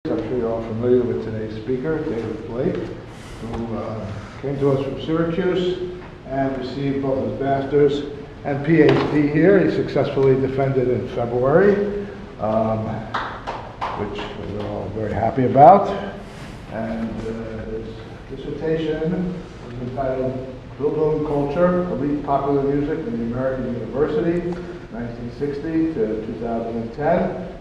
I'm sure you're all familiar with today's speaker, David Blake, who came to us from Syracuse and received both his master's and PhD here. He successfully defended in February, which we're all very happy about. And his dissertation is entitled Bildung Culture, Elite Popular Music in the American University, 1960 to 2010.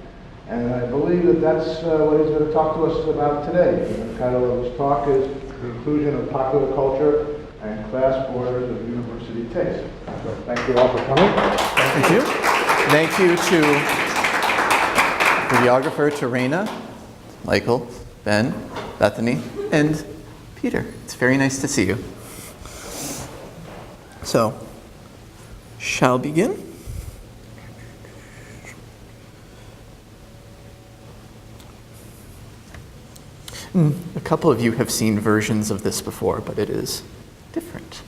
And I believe that that's what he's going to talk to us about today. The title of his talk is The Inclusion of Popular Culture and Class Borders of University Taste. So thank you all for coming. Thank you. Thank you to videographer Terena, Michael, Ben, Bethany, and Peter. It's very nice to see you. So, shall begin? A couple of you have seen versions of this before, but it is different.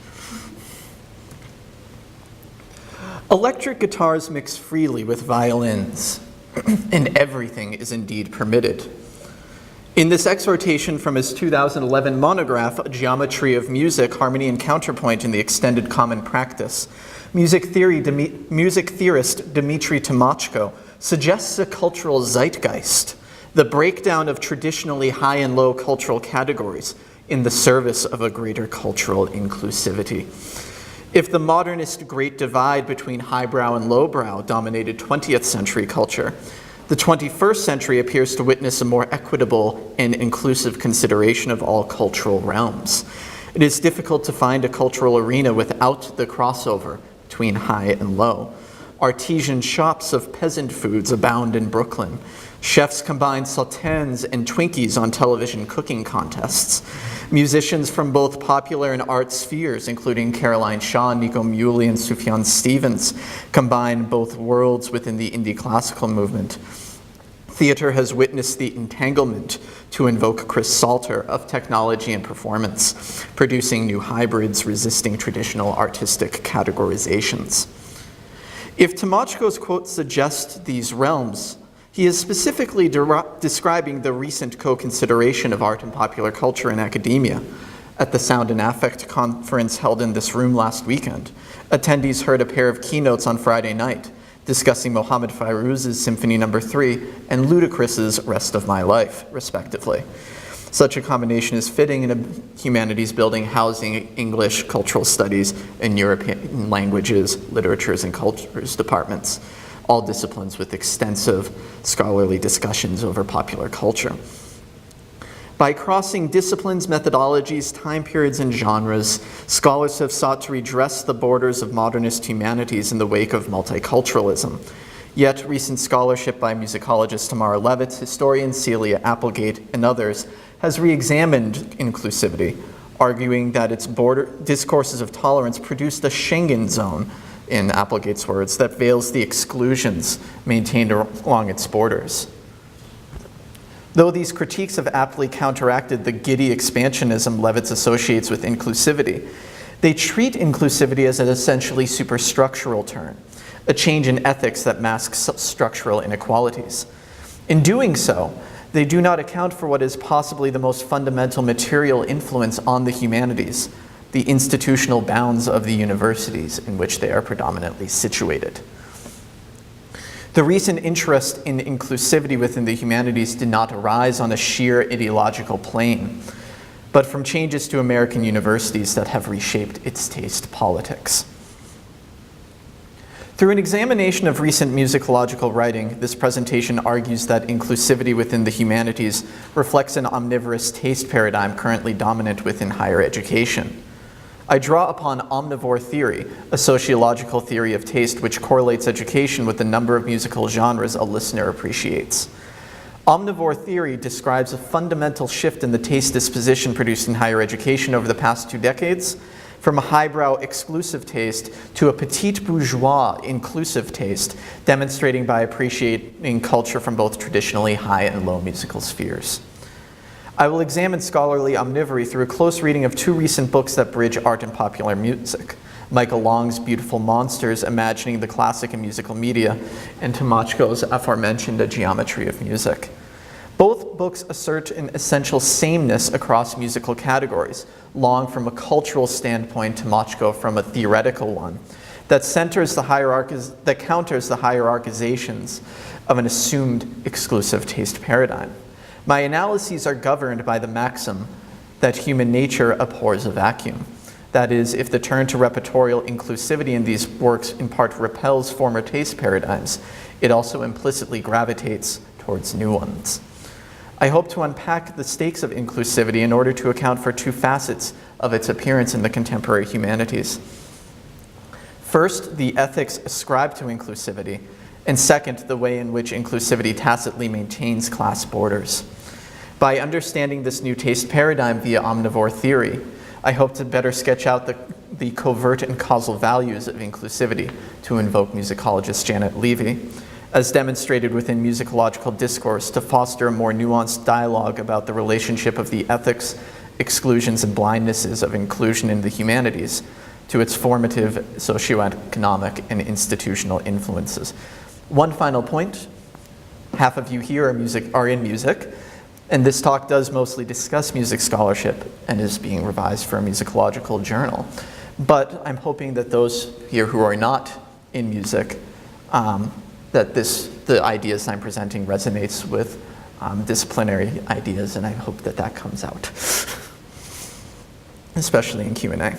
Electric guitars mix freely with violins, and everything is indeed permitted. In this exhortation from his 2011 monograph, Geometry of Music, Harmony and Counterpoint in the Extended Common Practice, music theorist Dimitri Tymoczko suggests a cultural zeitgeist, the breakdown of traditionally high and low cultural categories in the service of a greater cultural inclusivity. If the modernist great divide between highbrow and lowbrow dominated 20th century culture, the 21st century appears to witness a more equitable and inclusive consideration of all cultural realms. It is difficult to find a cultural arena without the crossover between high and low. Artesian shops of peasant foods abound in Brooklyn. Chefs combine sautins and Twinkies on television cooking contests. Musicians from both popular and art spheres, including Caroline Shaw, Nico Muhly, and Sufjan Stevens, combine both worlds within the indie classical movement. Theater has witnessed the entanglement, to invoke Chris Salter, of technology and performance, producing new hybrids resisting traditional artistic categorizations. If Tymoczko's quote suggests these realms, he is specifically describing the recent co-consideration of art and popular culture in academia. At the Sound and Affect conference held in this room last weekend, attendees heard a pair of keynotes on Friday night discussing Mohammed Fairouz's Symphony No. 3 and Ludacris's Rest of My Life, respectively. Such a combination is fitting in a humanities building housing English, cultural studies, and European languages, literatures, and cultures departments, all disciplines with extensive scholarly discussions over popular culture. By crossing disciplines, methodologies, time periods, and genres, scholars have sought to redress the borders of modernist humanities in the wake of multiculturalism. Yet recent scholarship by musicologist Tamara Levitz, historian Celia Applegate, and others has re-examined inclusivity, arguing that its discourses of tolerance produced a Schengen zone, in Applegate's words, that veils the exclusions maintained along its borders. Though these critiques have aptly counteracted the giddy expansionism Levitz associates with inclusivity, they treat inclusivity as an essentially superstructural term, a change in ethics that masks structural inequalities. In doing so, they do not account for what is possibly the most fundamental material influence on the humanities, the institutional bounds of the universities in which they are predominantly situated. The recent interest in inclusivity within the humanities did not arise on a sheer ideological plane, but from changes to American universities that have reshaped its taste politics. Through an examination of recent musicological writing, this presentation argues that inclusivity within the humanities reflects an omnivorous taste paradigm currently dominant within higher education. I draw upon Omnivore theory, a sociological theory of taste which correlates education with the number of musical genres a listener appreciates. Omnivore theory describes a fundamental shift in the taste disposition produced in higher education over the past 2 decades, from a highbrow exclusive taste to a petite bourgeois inclusive taste, demonstrating by appreciating culture from both traditionally high and low musical spheres. I will examine scholarly omnivory through a close reading of 2 recent books that bridge art and popular music, Michael Long's Beautiful Monsters, Imagining the Classic in Musical Media, and Tymoczko's aforementioned A Geometry of Music. Both books assert an essential sameness across musical categories, Long from a cultural standpoint, Tymoczko from a theoretical one, that counters the hierarchizations of an assumed exclusive taste paradigm. My analyses are governed by the maxim that human nature abhors a vacuum. That is, if the turn to repertorial inclusivity in these works in part repels former taste paradigms, it also implicitly gravitates towards new ones. I hope to unpack the stakes of inclusivity in order to account for two facets of its appearance in the contemporary humanities. First, the ethics ascribed to inclusivity, and second, the way in which inclusivity tacitly maintains class borders. By understanding this new taste paradigm via omnivore theory, I hope to better sketch out the covert and causal values of inclusivity, to invoke musicologist Janet Levy, as demonstrated within musicological discourse, to foster a more nuanced dialogue about the relationship of the ethics, exclusions, and blindnesses of inclusion in the humanities to its formative socioeconomic and institutional influences. One final point, half of you here are in music, and this talk does mostly discuss music scholarship and is being revised for a musicological journal. But I'm hoping that those here who are not in music, that the ideas I'm presenting resonates with disciplinary ideas, and I hope that that comes out, especially in Q&A.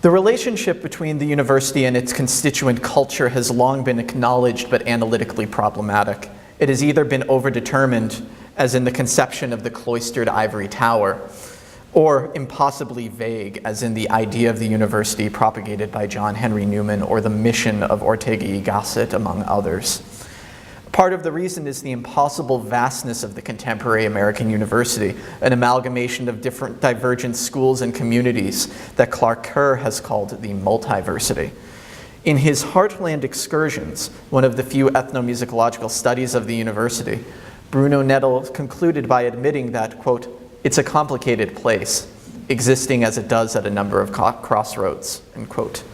The relationship between the university and its constituent culture has long been acknowledged but analytically problematic. It has either been overdetermined, as in the conception of the cloistered ivory tower, or impossibly vague, as in the idea of the university propagated by John Henry Newman or the mission of Ortega y Gasset, among others. Part of the reason is the impossible vastness of the contemporary American university, an amalgamation of different divergent schools and communities that Clark Kerr has called the multiversity. In his Heartland Excursions, one of the few ethnomusicological studies of the university, Bruno Nettel concluded by admitting that, quote, "It's a complicated place, existing as it does at a number of crossroads," end quote.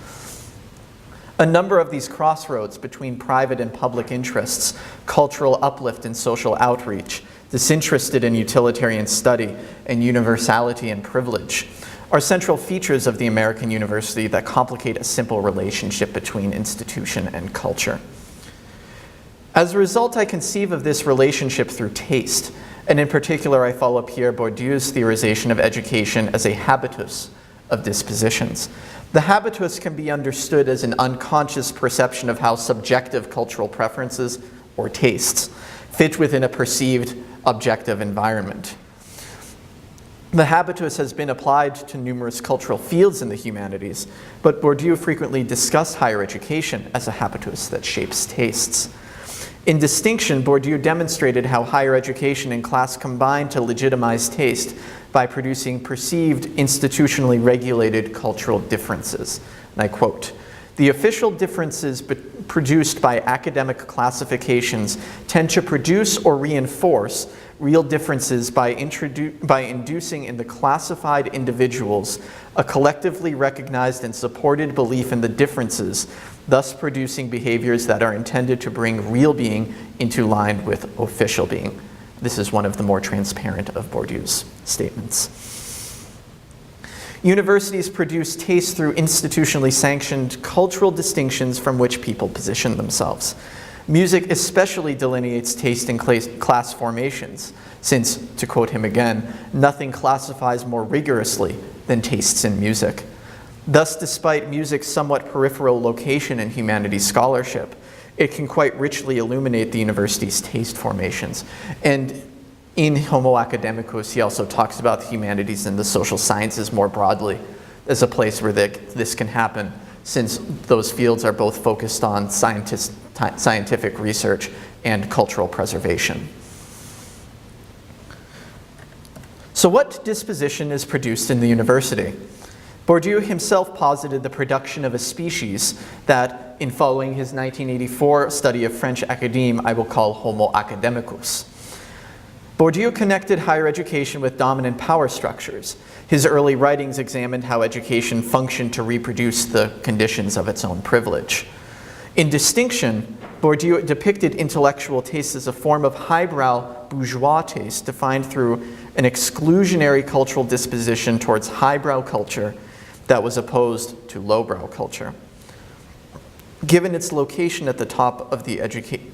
A number of these crossroads between private and public interests, cultural uplift and social outreach, disinterested and utilitarian study, and universality and privilege, are central features of the American university that complicate a simple relationship between institution and culture. As a result, I conceive of this relationship through taste, and in particular, I follow Pierre Bourdieu's theorization of education as a habitus of dispositions. The habitus can be understood as an unconscious perception of how subjective cultural preferences, or tastes, fit within a perceived objective environment. The habitus has been applied to numerous cultural fields in the humanities, but Bourdieu frequently discussed higher education as a habitus that shapes tastes. In distinction, Bourdieu demonstrated how higher education and class combine to legitimize taste by producing perceived, institutionally regulated cultural differences. And I quote, "The official differences produced by academic classifications tend to produce or reinforce real differences by inducing in the classified individuals a collectively recognized and supported belief in the differences, thus producing behaviors that are intended to bring real being into line with official being." This is one of the more transparent of Bourdieu's statements. Universities produce taste through institutionally sanctioned cultural distinctions from which people position themselves. Music especially delineates taste in class formations, since, to quote him again, "nothing classifies more rigorously than tastes in music." Thus, despite music's somewhat peripheral location in humanities scholarship, it can quite richly illuminate the university's taste formations. And in Homo Academicus, he also talks about the humanities and the social sciences more broadly as a place where this can happen, since those fields are both focused on scientific research and cultural preservation. So what disposition is produced in the university? Bourdieu himself posited the production of a species that, in following his 1984 study of French academe, I will call Homo Academicus. Bourdieu connected higher education with dominant power structures. His early writings examined how education functioned to reproduce the conditions of its own privilege. In distinction, Bourdieu depicted intellectual taste as a form of highbrow bourgeois taste defined through an exclusionary cultural disposition towards highbrow culture that was opposed to lowbrow culture. Given its location at the top of the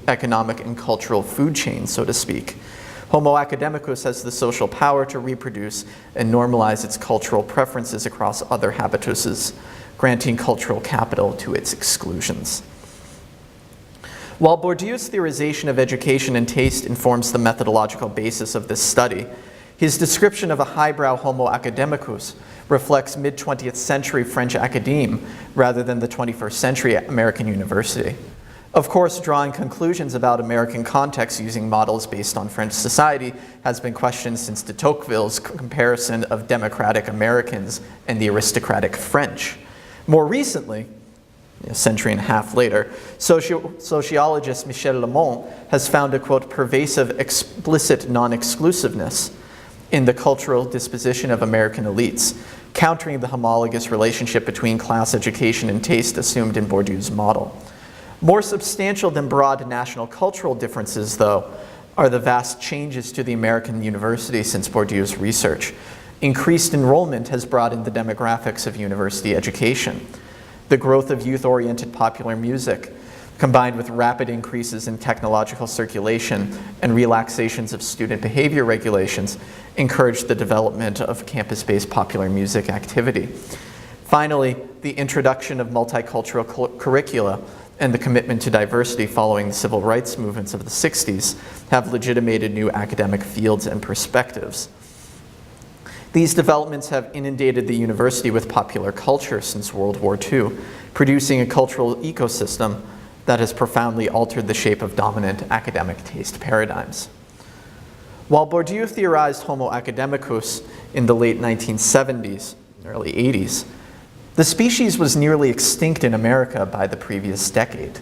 economic and cultural food chain, so to speak, Homo academicus has the social power to reproduce and normalize its cultural preferences across other habituses, granting cultural capital to its exclusions. While Bourdieu's theorization of education and taste informs the methodological basis of this study, his description of a highbrow Homo academicus reflects mid-20th century French academe rather than the 21st century American university. Of course, drawing conclusions about American context using models based on French society has been questioned since de Tocqueville's comparison of democratic Americans and the aristocratic French. More recently, a century and a half later, sociologist Michel Lemont has found a, quote, pervasive explicit non-exclusiveness in the cultural disposition of American elites, countering the homologous relationship between class education and taste assumed in Bourdieu's model. More substantial than broad national cultural differences, though, are the vast changes to the American university since Bourdieu's research. Increased enrollment has broadened the demographics of university education. The growth of youth-oriented popular music, combined with rapid increases in technological circulation and relaxations of student behavior regulations, encouraged the development of campus-based popular music activity. Finally, the introduction of multicultural curricula and the commitment to diversity following the civil rights movements of the 60s have legitimated new academic fields and perspectives. These developments have inundated the university with popular culture since World War II, producing a cultural ecosystem that has profoundly altered the shape of dominant academic taste paradigms. While Bourdieu theorized Homo academicus in the late 1970s, early 80s, the species was nearly extinct in America by the previous decade.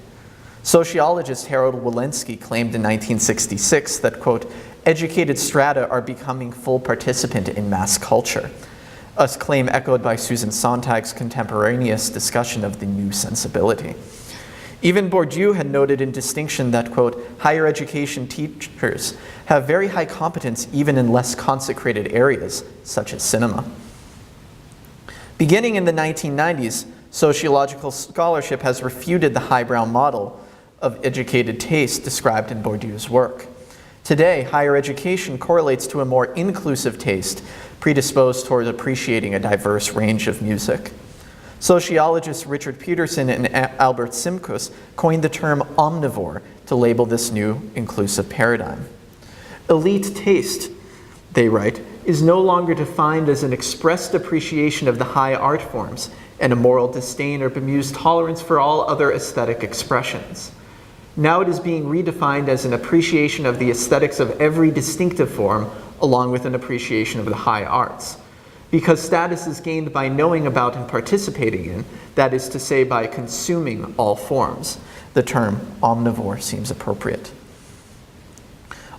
Sociologist Harold Walensky claimed in 1966 that, quote, educated strata are becoming full participant in mass culture, a claim echoed by Susan Sontag's contemporaneous discussion of the new sensibility. Even Bourdieu had noted in distinction that, quote, higher education teachers have very high competence even in less consecrated areas, such as cinema. Beginning in the 1990s, sociological scholarship has refuted the highbrow model of educated taste described in Bourdieu's work. Today, higher education correlates to a more inclusive taste, predisposed towards appreciating a diverse range of music. Sociologists Richard Peterson and Albert Simkus coined the term omnivore to label this new inclusive paradigm. Elite taste, they write, is no longer defined as an expressed appreciation of the high art forms and a moral disdain or bemused tolerance for all other aesthetic expressions. Now it is being redefined as an appreciation of the aesthetics of every distinctive form, along with an appreciation of the high arts. Because status is gained by knowing about and participating in, that is to say, by consuming all forms. The term omnivore seems appropriate.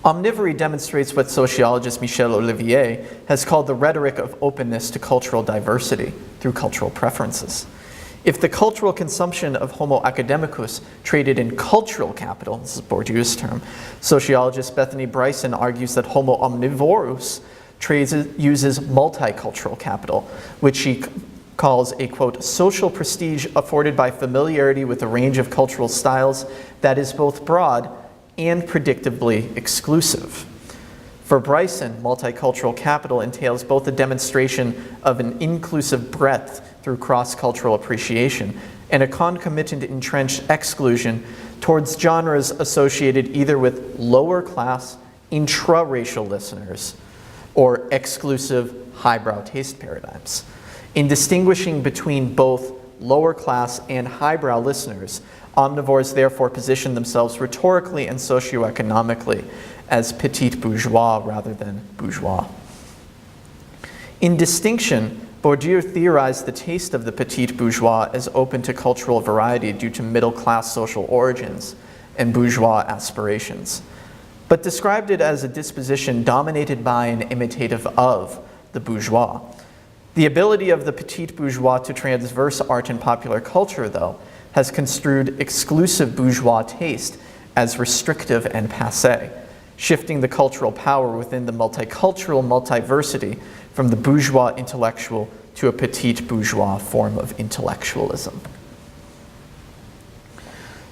Omnivory demonstrates what sociologist Michel Olivier has called the rhetoric of openness to cultural diversity through cultural preferences. If the cultural consumption of Homo academicus traded in cultural capital, this is Bourdieu's term, sociologist Bethany Bryson argues that Homo omnivorous uses multicultural capital, which she calls a, quote, social prestige afforded by familiarity with a range of cultural styles that is both broad and predictably exclusive. For Bryson, multicultural capital entails both a demonstration of an inclusive breadth through cross-cultural appreciation and a concomitant entrenched exclusion towards genres associated either with lower class, intra-racial listeners or exclusive highbrow taste paradigms. In distinguishing between both lower class and highbrow listeners, omnivores therefore position themselves rhetorically and socioeconomically as petit bourgeois rather than bourgeois. In distinction, Bourdieu theorized the taste of the petit bourgeois as open to cultural variety due to middle-class social origins and bourgeois aspirations, but described it as a disposition dominated by and imitative of the bourgeois. The ability of the petit bourgeois to transverse art and popular culture, though, has construed exclusive bourgeois taste as restrictive and passé, shifting the cultural power within the multicultural multiversity from the bourgeois intellectual to a petite bourgeois form of intellectualism.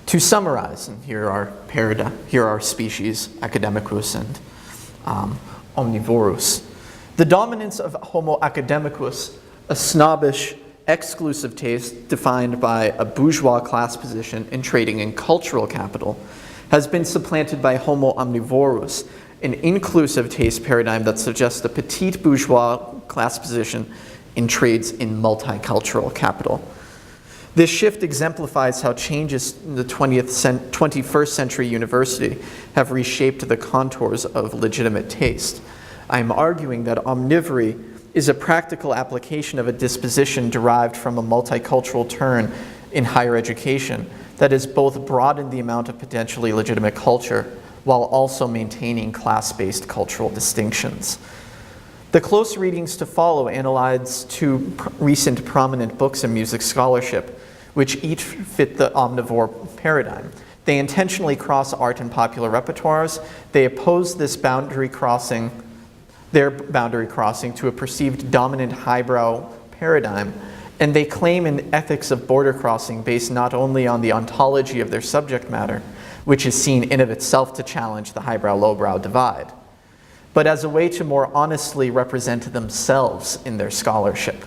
To summarize, and here are species, Academicus and Omnivorous. The dominance of Homo academicus, a snobbish, exclusive taste defined by a bourgeois class position in trading in cultural capital, has been supplanted by Homo omnivorous, an inclusive taste paradigm that suggests a petite bourgeois class position in trades in multicultural capital. This shift exemplifies how changes in the 21st century university have reshaped the contours of legitimate taste. I am arguing that omnivory is a practical application of a disposition derived from a multicultural turn in higher education that has both broadened the amount of potentially legitimate culture while also maintaining class-based cultural distinctions. The close readings to follow analyze two recent prominent books in music scholarship, which each fit the omnivore paradigm. They intentionally cross art and popular repertoires. They oppose their boundary crossing to a perceived dominant highbrow paradigm, and they claim an ethics of border crossing based not only on the ontology of their subject matter, which is seen in of itself to challenge the highbrow-lowbrow divide, but as a way to more honestly represent themselves in their scholarship.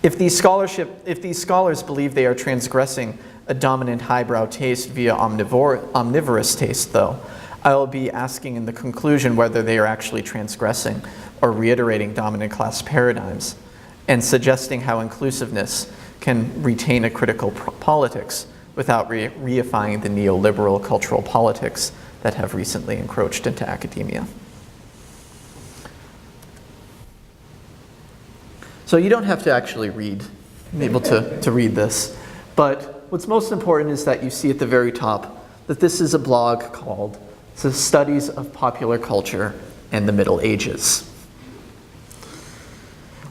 If these scholars believe they are transgressing a dominant highbrow taste via omnivorous taste, though, I will be asking in the conclusion whether they are actually transgressing or reiterating dominant class paradigms, and suggesting how inclusiveness can retain a critical politics without reifying the neoliberal cultural politics that have recently encroached into academia. So you don't have to actually be able to read this, but what's most important is that you see at the very top that this is a blog called The Studies of Popular Culture and the Middle Ages.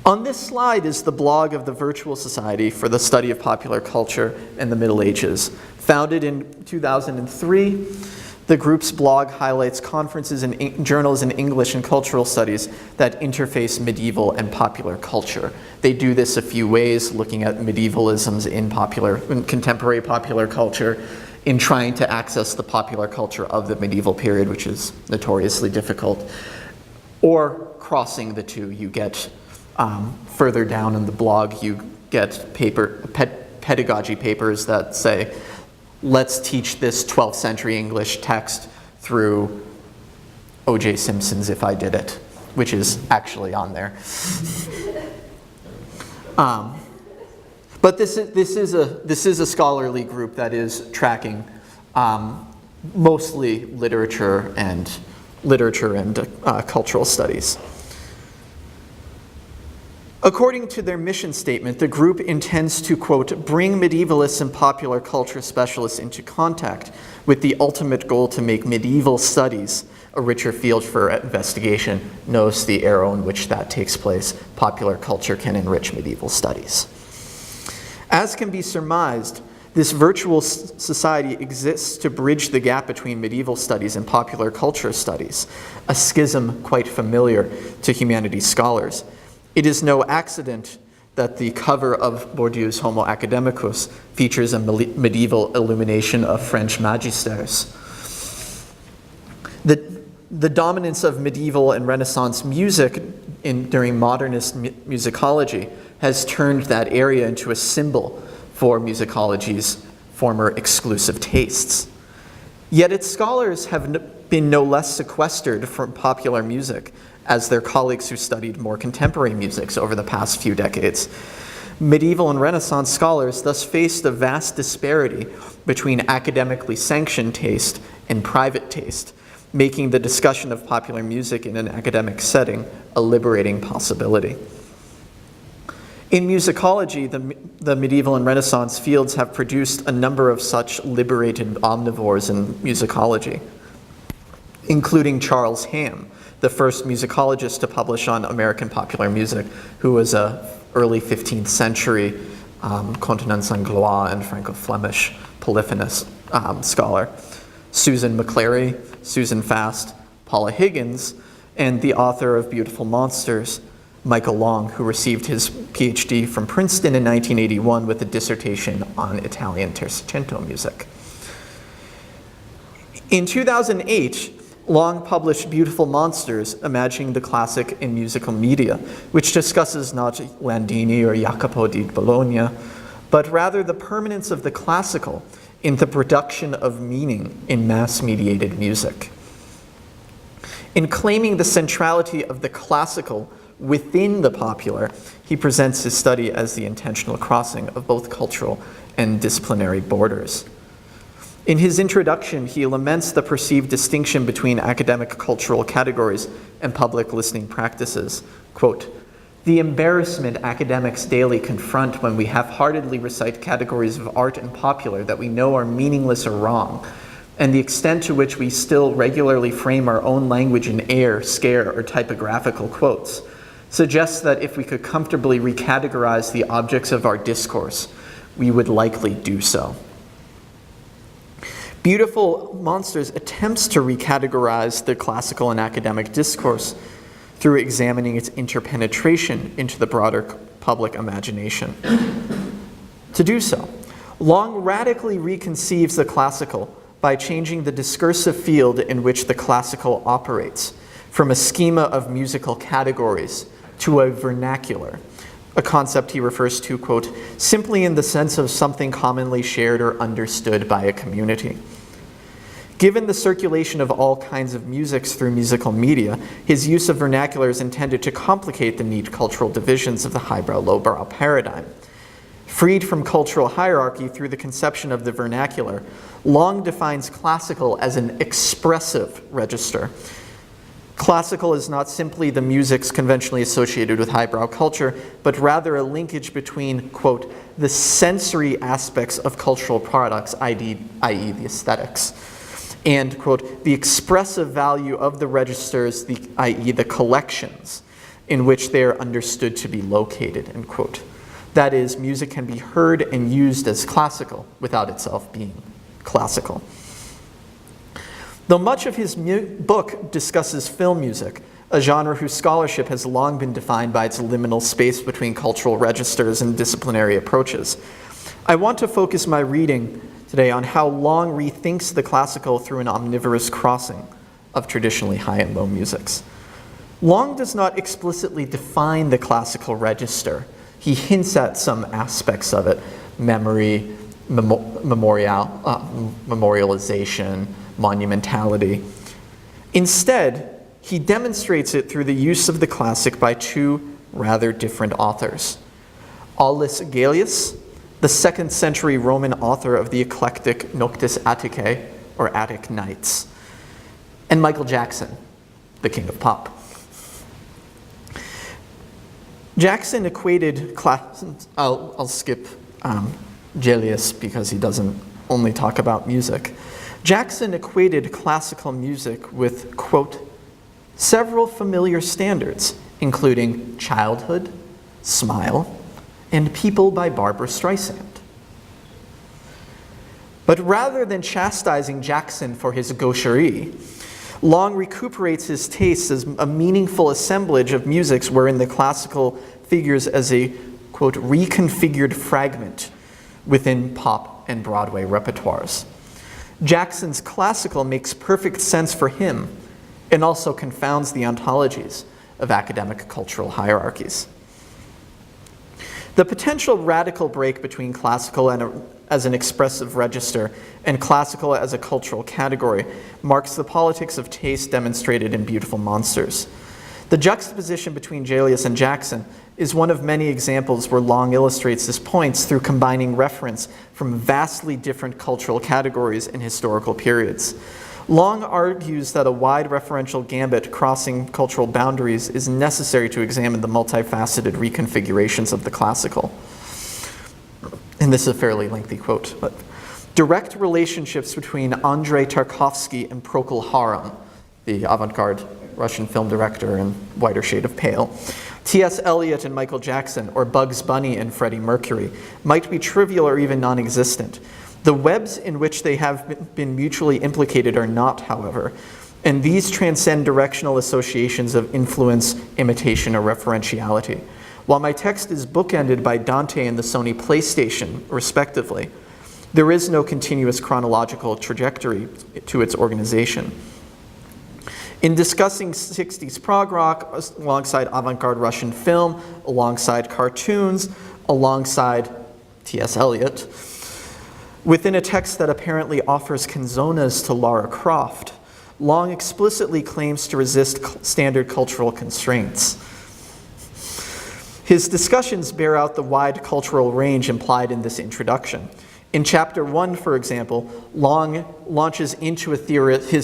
On this slide is the blog of the Virtual Society for the Study of Popular Culture and the Middle Ages. Founded in 2003, the group's blog highlights conferences and journals in English and cultural studies that interface medieval and popular culture. They do this a few ways, looking at medievalisms in contemporary popular culture, in trying to access the popular culture of the medieval period, which is notoriously difficult, or crossing the two. You get further down in the blog, you get pedagogy papers that say, let's teach this 12th century English text through O.J. Simpson's If I Did It, which is actually on there. But this is a scholarly group that is tracking mostly literature and cultural studies. According to their mission statement, the group intends to, quote, bring medievalists and popular culture specialists into contact with the ultimate goal to make medieval studies a richer field for investigation. Notice the arrow in which that takes place. Popular culture can enrich medieval studies. As can be surmised, this virtual society exists to bridge the gap between medieval studies and popular culture studies, a schism quite familiar to humanities scholars. It is no accident that the cover of Bourdieu's Homo academicus features a medieval illumination of French magisters. The dominance of medieval and Renaissance music during modernist musicology has turned that area into a symbol for musicology's former exclusive tastes. Yet its scholars have been no less sequestered from popular music as their colleagues who studied more contemporary musics over the past few decades. Medieval and Renaissance scholars thus faced a vast disparity between academically sanctioned taste and private taste, making the discussion of popular music in an academic setting a liberating possibility. In musicology, the medieval and Renaissance fields have produced a number of such liberated omnivores in musicology, including Charles Ham, the first musicologist to publish on American popular music, who was an early 15th century Continence Anglois and Franco-Flemish polyphonist scholar, Susan McClary, Susan Fast, Paula Higgins, and the author of Beautiful Monsters, Michael Long, who received his PhD from Princeton in 1981 with a dissertation on Italian tercento music. In 2008, Long published Beautiful Monsters, Imagining the Classic in Musical Media, which discusses not Landini or Jacopo di Bologna, but rather the permanence of the classical in the production of meaning in mass-mediated music. In claiming the centrality of the classical within the popular, he presents his study as the intentional crossing of both cultural and disciplinary borders. In his introduction, he laments the perceived distinction between academic cultural categories and public listening practices. Quote, "The embarrassment academics daily confront when we half-heartedly recite categories of art and popular that we know are meaningless or wrong, and the extent to which we still regularly frame our own language in air, scare, or typographical quotes, suggests that if we could comfortably recategorize the objects of our discourse, we would likely do so." Beautiful Monsters attempts to recategorize the classical and academic discourse through examining its interpenetration into the broader public imagination. To do so, Long radically reconceives the classical by changing the discursive field in which the classical operates from a schema of musical categories to a vernacular, a concept he refers to, quote, "simply in the sense of something commonly shared or understood by a community." Given the circulation of all kinds of musics through musical media, his use of vernacular is intended to complicate the neat cultural divisions of the highbrow, lowbrow paradigm. Freed from cultural hierarchy through the conception of the vernacular, Long defines classical as an expressive register. Classical is not simply the musics conventionally associated with highbrow culture, but rather a linkage between, quote, "the sensory aspects of cultural products," i.e. the aesthetics, and, quote, "the expressive value of the registers," i.e. the collections, in which they are understood to be located, end quote. That is, music can be heard and used as classical without itself being classical. Though much of his book discusses film music, a genre whose scholarship has long been defined by its liminal space between cultural registers and disciplinary approaches, I want to focus my reading today on how Long rethinks the classical through an omnivorous crossing of traditionally high and low musics. Long does not explicitly define the classical register. He hints at some aspects of it: memory, memorialization, monumentality. Instead, he demonstrates it through the use of the classic by two rather different authors. Aulus Gellius, the 2nd century Roman author of the eclectic Noctes Atticae, or Attic Nights, and Michael Jackson, the king of pop. Jackson equated I'll skip Gellius because he doesn't only talk about music. Jackson equated classical music with, quote, "several familiar standards, including Childhood, Smile, and People by Barbra Streisand." But rather than chastising Jackson for his gaucherie, Long recuperates his tastes as a meaningful assemblage of musics wherein the classical figures as a, quote, "reconfigured fragment within pop and Broadway repertoires." Jackson's classical makes perfect sense for him and also confounds the ontologies of academic cultural hierarchies. The potential radical break between classical as an expressive register and classical as a cultural category marks the politics of taste demonstrated in Beautiful Monsters. The juxtaposition between Gellius and Jackson is one of many examples where Long illustrates his points through combining reference from vastly different cultural categories and historical periods. Long argues that a wide referential gambit crossing cultural boundaries is necessary to examine the multifaceted reconfigurations of the classical. And this is a fairly lengthy quote, but direct relationships between Andrei Tarkovsky and Procol Harum, the avant-garde Russian film director in Whiter Shade of Pale, T.S. Eliot and Michael Jackson, or Bugs Bunny and Freddie Mercury, might be trivial or even non-existent. The webs in which they have been mutually implicated are not, however, and these transcend directional associations of influence, imitation, or referentiality. While my text is bookended by Dante and the Sony PlayStation, respectively, there is no continuous chronological trajectory to its organization. In discussing 60s prog rock, alongside avant-garde Russian film, alongside cartoons, alongside T.S. Eliot, within a text that apparently offers canzonas to Lara Croft, Long explicitly claims to resist standard cultural constraints. His discussions bear out the wide cultural range implied in this introduction. In chapter 1, for example, Long launches into his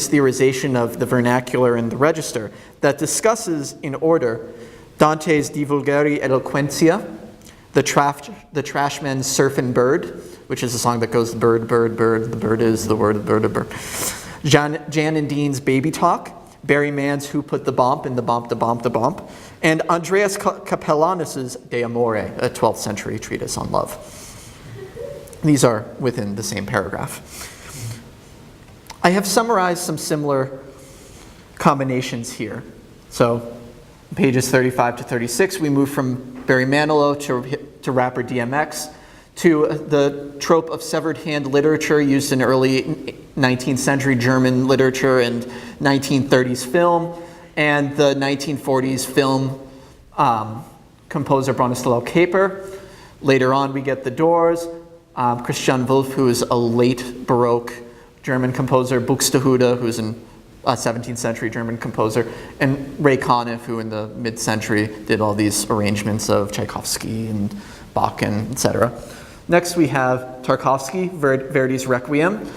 theorization of the vernacular and the register that discusses, in order, Dante's Divulgari Eloquentia, the Trashman's Surf and Bird, which is a song that goes bird, bird, bird, the bird is the word, the bird, the bird. Jan and Dean's Baby Talk, Barry Mann's Who Put the Bomp in the Bomp, the Bomp, the Bomp, and Andreas Capellanos's De Amore, a 12th century treatise on love. These are within the same paragraph. I have summarized some similar combinations here. So pages 35 to 36, we move from Barry Manilow to rapper DMX, to the trope of severed hand literature used in early 19th century German literature and 1930s film, and the 1940s film composer Bronislaw Kaper. Later on, we get the Doors, Christian Wolff, who is a late Baroque German composer, Buxtehude, who's a 17th century German composer, and Ray Conniff, who in the mid-century did all these arrangements of Tchaikovsky and Bach and etc. Next we have Tarkovsky, Verdi's Requiem,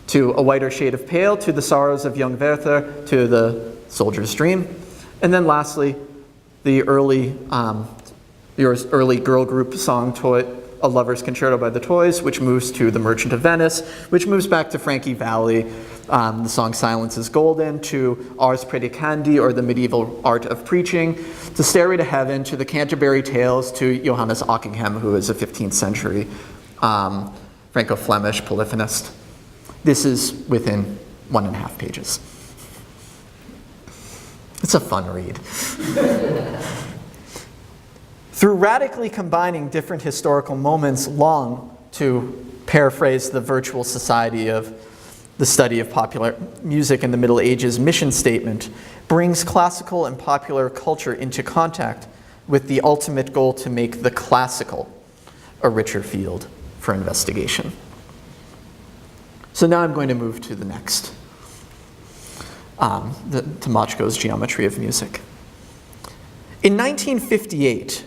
to A Whiter Shade of Pale, to The Sorrows of Young Werther, to The Soldier's Dream. And then lastly, the early girl group song, A Lover's Concerto by the Toys, which moves to The Merchant of Venice, which moves back to Frankie Valli, the song Silence is Golden, to Ars Predicandi, or The Medieval Art of Preaching, to Stairway to Heaven, to the Canterbury Tales, to Johannes Ockingham, who is a 15th century Franco-Flemish polyphonist. This is within 1.5 pages. It's a fun read. Through radically combining different historical moments, Long, to paraphrase the Virtual Society of the Study of Popular Music in the Middle Ages mission statement, brings classical and popular culture into contact with the ultimate goal to make the classical a richer field for investigation. So now I'm going to move to the next, Tymoczko's Geometry of Music. In 1958,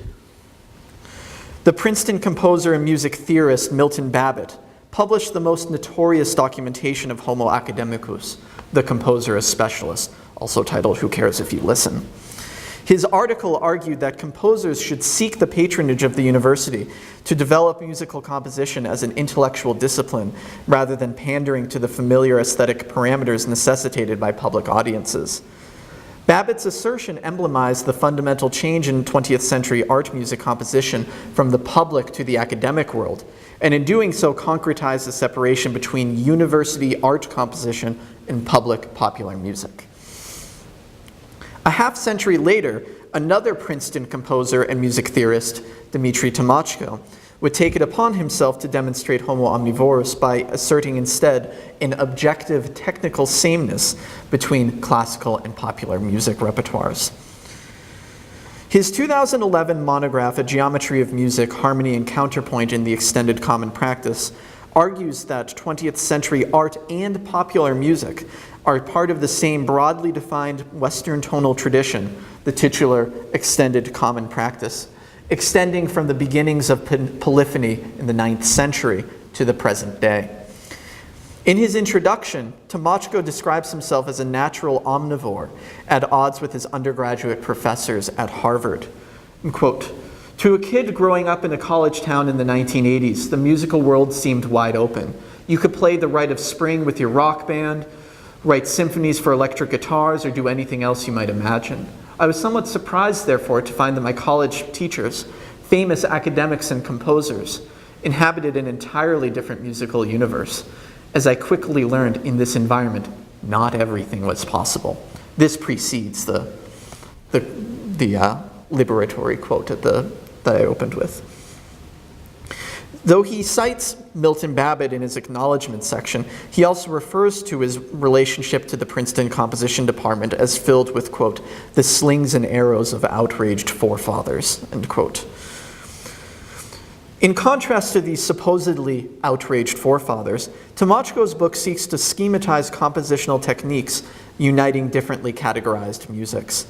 the Princeton composer and music theorist Milton Babbitt published the most notorious documentation of Homo academicus, the composer as specialist, also titled Who Cares If You Listen? His article argued that composers should seek the patronage of the university to develop musical composition as an intellectual discipline rather than pandering to the familiar aesthetic parameters necessitated by public audiences. Babbitt's assertion emblemized the fundamental change in 20th century art music composition from the public to the academic world, and in doing so concretized the separation between university art composition and public popular music. A half-century later, another Princeton composer and music theorist, Dimitri Tymoczko, would take it upon himself to demonstrate Homo Omnivorous by asserting instead an objective technical sameness between classical and popular music repertoires. His 2011 monograph, A Geometry of Music, Harmony and Counterpoint in the Extended Common Practice, argues that 20th century art and popular music are part of the same broadly defined Western tonal tradition, the titular Extended Common Practice, extending from the beginnings of polyphony in the 9th century to the present day. In his introduction, Tymoczko describes himself as a natural omnivore, at odds with his undergraduate professors at Harvard. And quote, "To a kid growing up in a college town in the 1980s, the musical world seemed wide open. You could play The Rite of Spring with your rock band, write symphonies for electric guitars, or do anything else you might imagine. I was somewhat surprised, therefore, to find that my college teachers, famous academics and composers, inhabited an entirely different musical universe. As I quickly learned, in this environment, not everything was possible. This precedes the liberatory quote that I opened with. Though he cites Milton Babbitt in his acknowledgement section, he also refers to his relationship to the Princeton composition department as filled with, quote, the slings and arrows of outraged forefathers, end quote. In contrast to these supposedly outraged forefathers, Tymoczko's book seeks to schematize compositional techniques uniting differently categorized musics.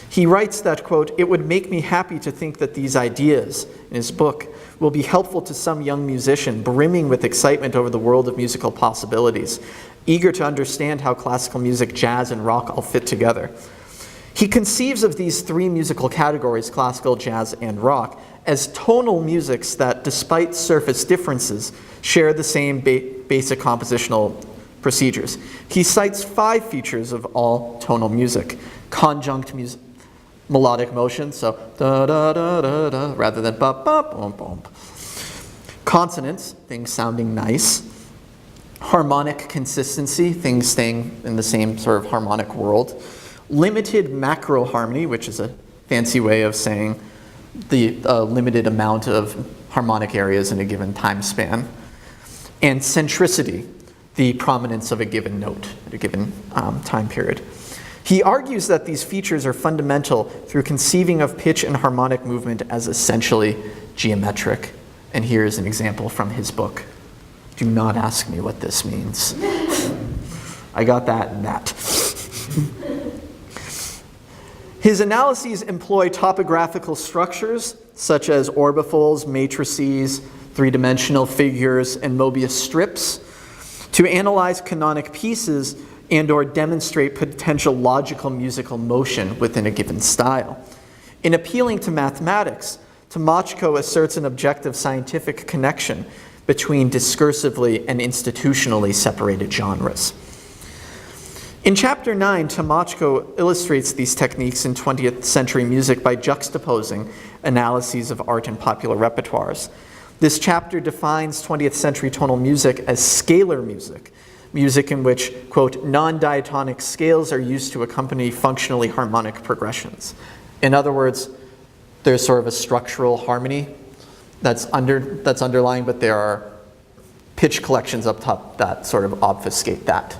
He writes that, quote, it would make me happy to think that these ideas, in his book, will be helpful to some young musician brimming with excitement over the world of musical possibilities, eager to understand how classical music, jazz, and rock all fit together. He conceives of these three musical categories, classical, jazz, and rock, as tonal musics that, despite surface differences, share the same basic compositional procedures. He cites 5 features of all tonal music: conjunct music, melodic motion, so da da da da da, rather than ba ba bum bum. Consonants, things sounding nice. Harmonic consistency, things staying in the same sort of harmonic world. Limited macro harmony, which is a fancy way of saying the limited amount of harmonic areas in a given time span. And centricity, the prominence of a given note at a given time period. He argues that these features are fundamental through conceiving of pitch and harmonic movement as essentially geometric. And here is an example from his book. Do not ask me what this means. I got that and that. His analyses employ topographical structures such as orbifolds, matrices, three-dimensional figures, and Mobius strips to analyze canonic pieces and or demonstrate potential logical musical motion within a given style. In appealing to mathematics, Tymoczko asserts an objective scientific connection between discursively and institutionally separated genres. In Chapter 9, Tymoczko illustrates these techniques in 20th century music by juxtaposing analyses of art and popular repertoires. This chapter defines 20th century tonal music as scalar music, music in which, quote, non-diatonic scales are used to accompany functionally harmonic progressions. In other words, there's sort of a structural harmony that's underlying, but there are pitch collections up top that sort of obfuscate that.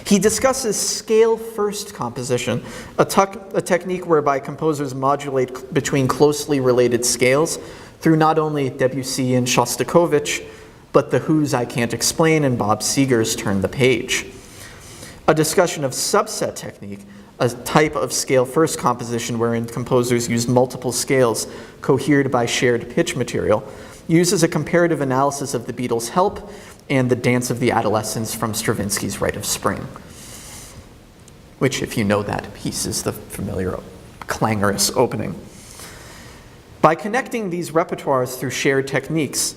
He discusses scale-first composition, a technique whereby composers modulate between closely related scales through not only Debussy and Shostakovich, but the Who's I Can't Explain and Bob Seger's Turn the Page. A discussion of subset technique, a type of scale-first composition wherein composers use multiple scales cohered by shared pitch material, uses a comparative analysis of the Beatles' Help and the Dance of the Adolescents from Stravinsky's Rite of Spring, which, if you know that piece, is the familiar clangorous opening. By connecting these repertoires through shared techniques,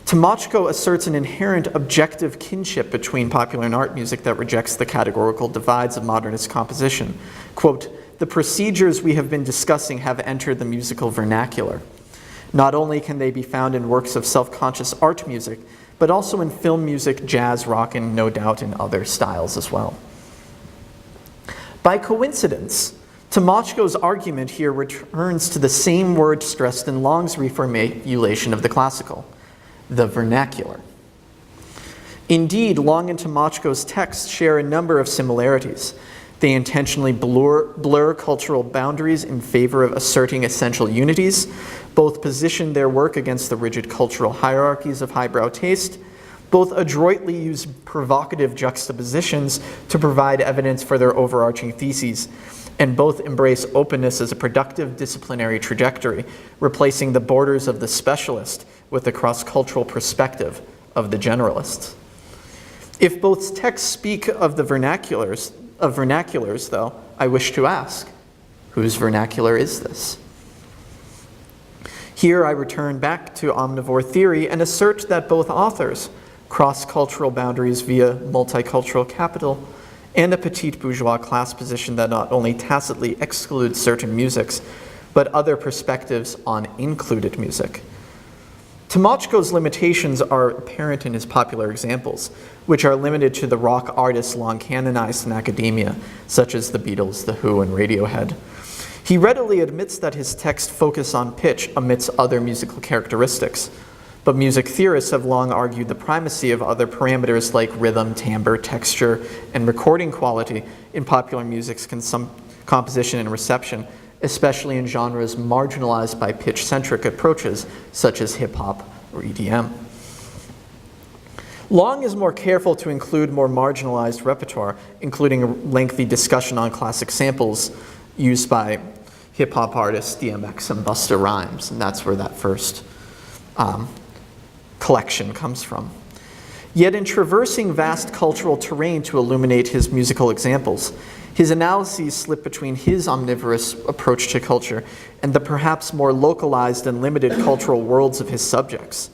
Tymoczko asserts an inherent objective kinship between popular and art music that rejects the categorical divides of modernist composition. Quote, the procedures we have been discussing have entered the musical vernacular. Not only can they be found in works of self-conscious art music, but also in film music, jazz, rock, and no doubt in other styles as well. By coincidence, Tymoczko's argument here returns to the same word stressed in Long's reformulation of the classical, the vernacular. Indeed, Long and Tymoczko's texts share a number of similarities. They intentionally blur cultural boundaries in favor of asserting essential unities. Both position their work against the rigid cultural hierarchies of highbrow taste. Both adroitly use provocative juxtapositions to provide evidence for their overarching theses. And both embrace openness as a productive disciplinary trajectory, replacing the borders of the specialist with the cross-cultural perspective of the generalist. If both texts speak of the vernaculars, though, I wish to ask, whose vernacular is this? Here I return back to omnivore theory and assert that both authors cross cultural boundaries via multicultural capital and a petite bourgeois class position that not only tacitly excludes certain musics, but other perspectives on included music. Tymoczko's limitations are apparent in his popular examples, which are limited to the rock artists long canonized in academia, such as the Beatles, The Who, and Radiohead. He readily admits that his texts focus on pitch amidst other musical characteristics, but music theorists have long argued the primacy of other parameters like rhythm, timbre, texture, and recording quality in popular music's composition and reception, especially in genres marginalized by pitch-centric approaches such as hip-hop or EDM. Long is more careful to include more marginalized repertoire, including a lengthy discussion on classic samples used by hip-hop artists DMX and Busta Rhymes, and that's where that first collection comes from. Yet in traversing vast cultural terrain to illuminate his musical examples, his analyses slip between his omnivorous approach to culture and the perhaps more localized and limited cultural worlds of his subjects.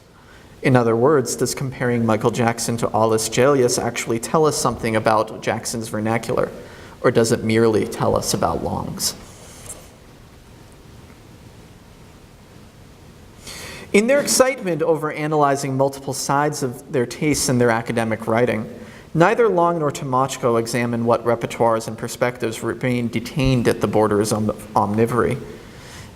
In other words, does comparing Michael Jackson to Alice Jalius actually tell us something about Jackson's vernacular, or does it merely tell us about Long's? In their excitement over analyzing multiple sides of their tastes in their academic writing, neither Long nor Tymoczko examine what repertoires and perspectives remain detained at the borders of omnivory.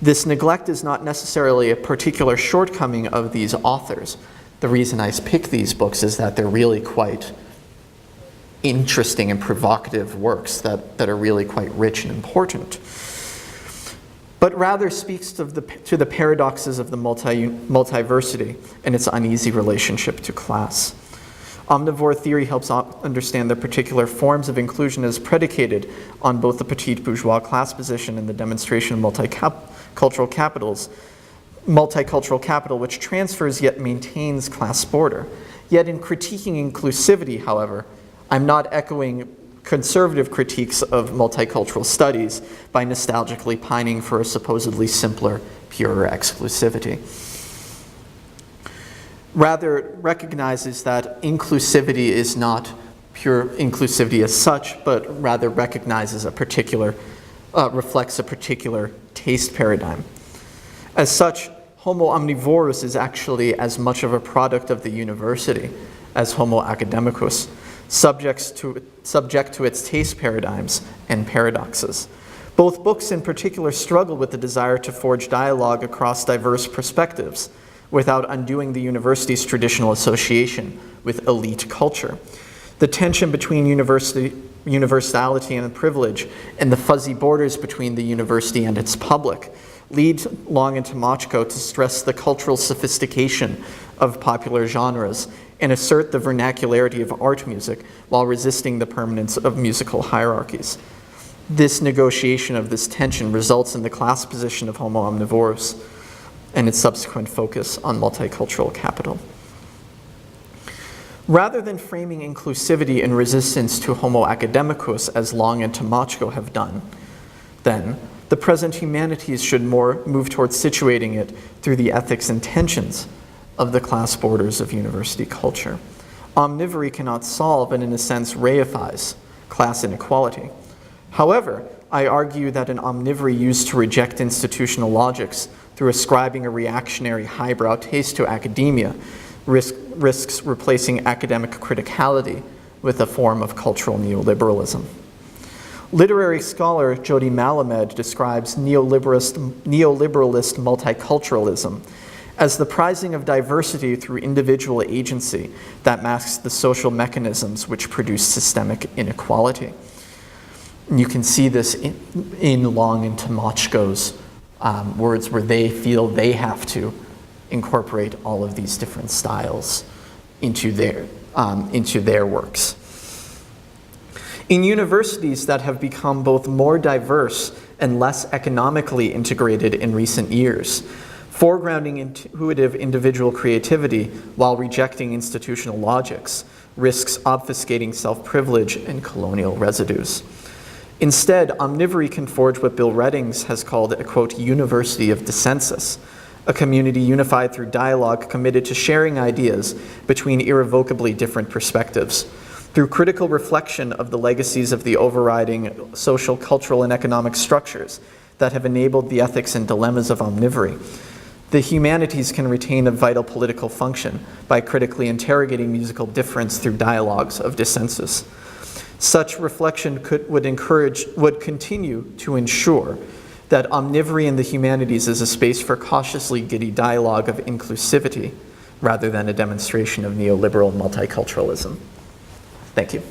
This neglect is not necessarily a particular shortcoming of these authors. The reason I pick these books is that they're really quite interesting and provocative works that are really quite rich and important, but rather speaks to the paradoxes of the multiversity and its uneasy relationship to class. Omnivore theory helps understand the particular forms of inclusion as predicated on both the petite bourgeois class position and the demonstration of multicultural capital, which transfers yet maintains class border. Yet in critiquing inclusivity, however, I'm not echoing conservative critiques of multicultural studies by nostalgically pining for a supposedly simpler, purer exclusivity. Rather recognizes that inclusivity is not pure inclusivity as such, but rather recognizes a particular, reflects a particular taste paradigm. As such, Homo Omnivorous is actually as much of a product of the university as Homo Academicus, subject to its taste paradigms and paradoxes. Both books in particular struggle with the desire to forge dialogue across diverse perspectives without undoing the university's traditional association with elite culture. The tension between universality and privilege and the fuzzy borders between the university and its public lead Long and Tymoczko to stress the cultural sophistication of popular genres and assert the vernacularity of art music while resisting the permanence of musical hierarchies. This negotiation of this tension results in the class position of Homo Omnivorous and its subsequent focus on multicultural capital. Rather than framing inclusivity in resistance to Homo Academicus as Long and Tymoczko have done, then, the present humanities should more move towards situating it through the ethics and tensions of the class borders of university culture. Omnivory cannot solve and in a sense reifies class inequality. However, I argue that an omnivory used to reject institutional logics through ascribing a reactionary highbrow taste to academia risks replacing academic criticality with a form of cultural neoliberalism. Literary scholar Jody Malamed describes neoliberalist multiculturalism as the prizing of diversity through individual agency that masks the social mechanisms which produce systemic inequality. And you can see this in Long and Tymoczko's words where they feel they have to incorporate all of these different styles into their works. In universities that have become both more diverse and less economically integrated in recent years, foregrounding intuitive individual creativity while rejecting institutional logics risks obfuscating self-privilege and colonial residues. Instead, omnivory can forge what Bill Reddings has called a, quote, university of dissensus, a community unified through dialogue committed to sharing ideas between irrevocably different perspectives. Through critical reflection of the legacies of the overriding social, cultural, and economic structures that have enabled the ethics and dilemmas of omnivory, the humanities can retain a vital political function by critically interrogating musical difference through dialogues of dissensus. Such reflection would continue to ensure that omnivory in the humanities is a space for cautiously giddy dialogue of inclusivity rather than a demonstration of neoliberal multiculturalism. Thank you.